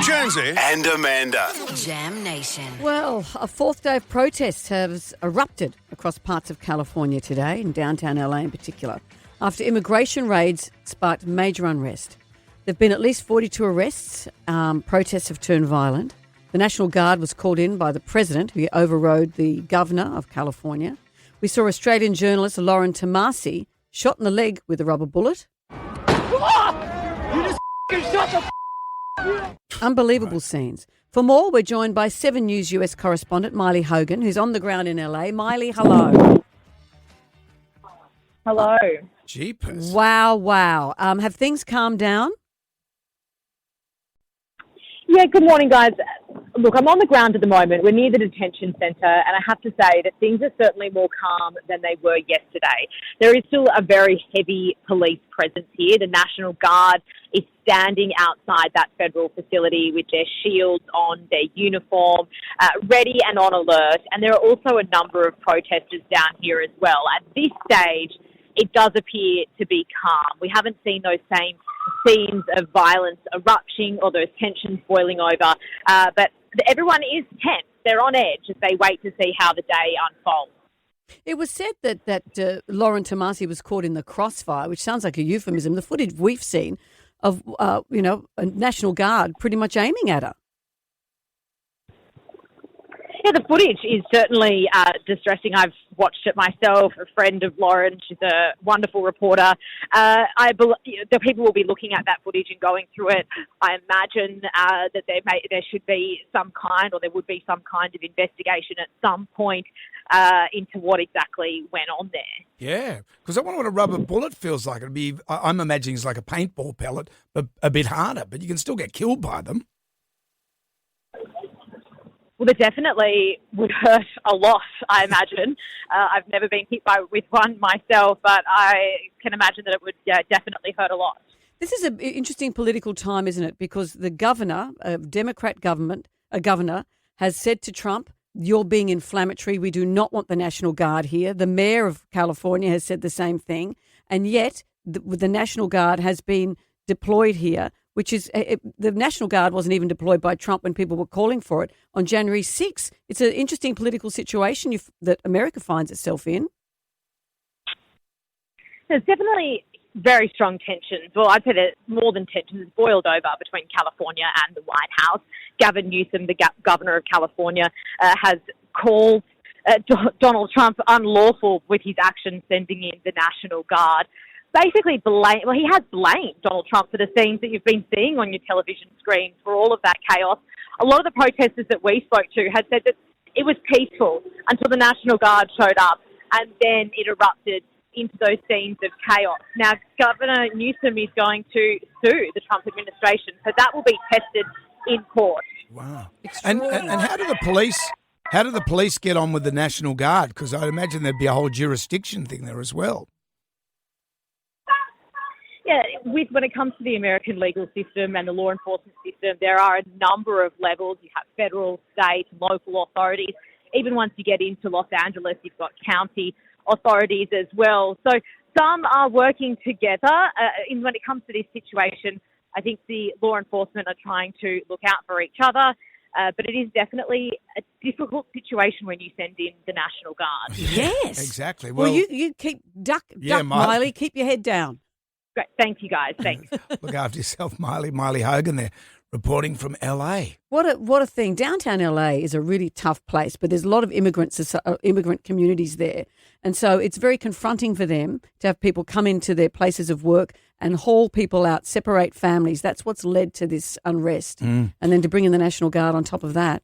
Jonesy and Amanda. Jam Nation. Well, a fourth day of protests has erupted across parts of California today, in downtown LA in particular, after immigration raids sparked major unrest. There have been at least 42 arrests. Protests have turned violent. The National Guard was called in by the president, who overrode the governor of California. We saw Australian journalist Lauren Tomasi shot in the leg with a rubber bullet. Unbelievable scenes. For more, we're joined by 7 News US correspondent Mylee Hogan, who's on the ground in LA. Mylee, hello. Hello. Jeepers. Wow. Have things calmed down? Yeah, good morning, guys. Look, I'm on the ground at the moment. We're near the detention centre, and I have to say that things are certainly more calm than they were yesterday. There is still a very heavy police presence here. The National Guard is standing outside that federal facility with their shields on, their uniform, ready and on alert. And there are also a number of protesters down here as well. At this stage, it does appear to be calm. We haven't seen those same scenes of violence erupting or those tensions boiling over, but everyone is tense. They're on edge as they wait to see how the day unfolds. It was said that Lauren Tomasi was caught in the crossfire, which sounds like a euphemism. The footage we've seen of, a National Guard pretty much aiming at her. Yeah, the footage is certainly distressing. I've watched it myself. A friend of Lauren, she's a wonderful reporter. I believe the people will be looking at that footage and going through it. I imagine that there should be some kind, or there would be some kind of investigation at some point into what exactly went on there. Yeah, because I wonder what a rubber bullet feels like. I'm imagining it's like a paintball pellet, but a bit harder. But you can still get killed by them. Well, it definitely would hurt a lot, I imagine. I've never been hit with one myself, but I can imagine that it would definitely hurt a lot. This is an interesting political time, isn't it? Because the governor, a Democrat governor, has said to Trump, "You're being inflammatory. We do not want the National Guard here." The mayor of California has said the same thing. And yet the National Guard has been deployed here, which is the National Guard wasn't even deployed by Trump when people were calling for it on January 6th. It's an interesting political situation that America finds itself in. There's definitely very strong tensions. Well, I'd say that more than tensions, it's boiled over between California and the White House. Gavin Newsom, the governor of California, has called Donald Trump unlawful with his actions sending in the National Guard. Basically, he has blamed Donald Trump for the scenes that you've been seeing on your television screens, for all of that chaos. A lot of the protesters that we spoke to had said that it was peaceful until the National Guard showed up, and then it erupted into those scenes of chaos. Now, Governor Newsom is going to sue the Trump administration, so that will be tested in court. Wow. And how do the police get on with the National Guard? Because I'd imagine there'd be a whole jurisdiction thing there as well. Yeah, when it comes to the American legal system and the law enforcement system, there are a number of levels. You have federal, state, local authorities. Even once you get into Los Angeles, you've got county authorities as well. So some are working together. When it comes to this situation, I think the law enforcement are trying to look out for each other. But it is definitely a difficult situation when you send in the National Guard. Yes. Exactly. Well, you keep duck, Mylee. Keep your head down. Great. Thank you, guys. Thanks. Look after yourself, Mylee. Mylee Hogan there, reporting from LA. What a thing. Downtown LA is a really tough place, but there's a lot of immigrant communities there. And so it's very confronting for them to have people come into their places of work and haul people out, separate families. That's what's led to this unrest. And then to bring in the National Guard on top of that.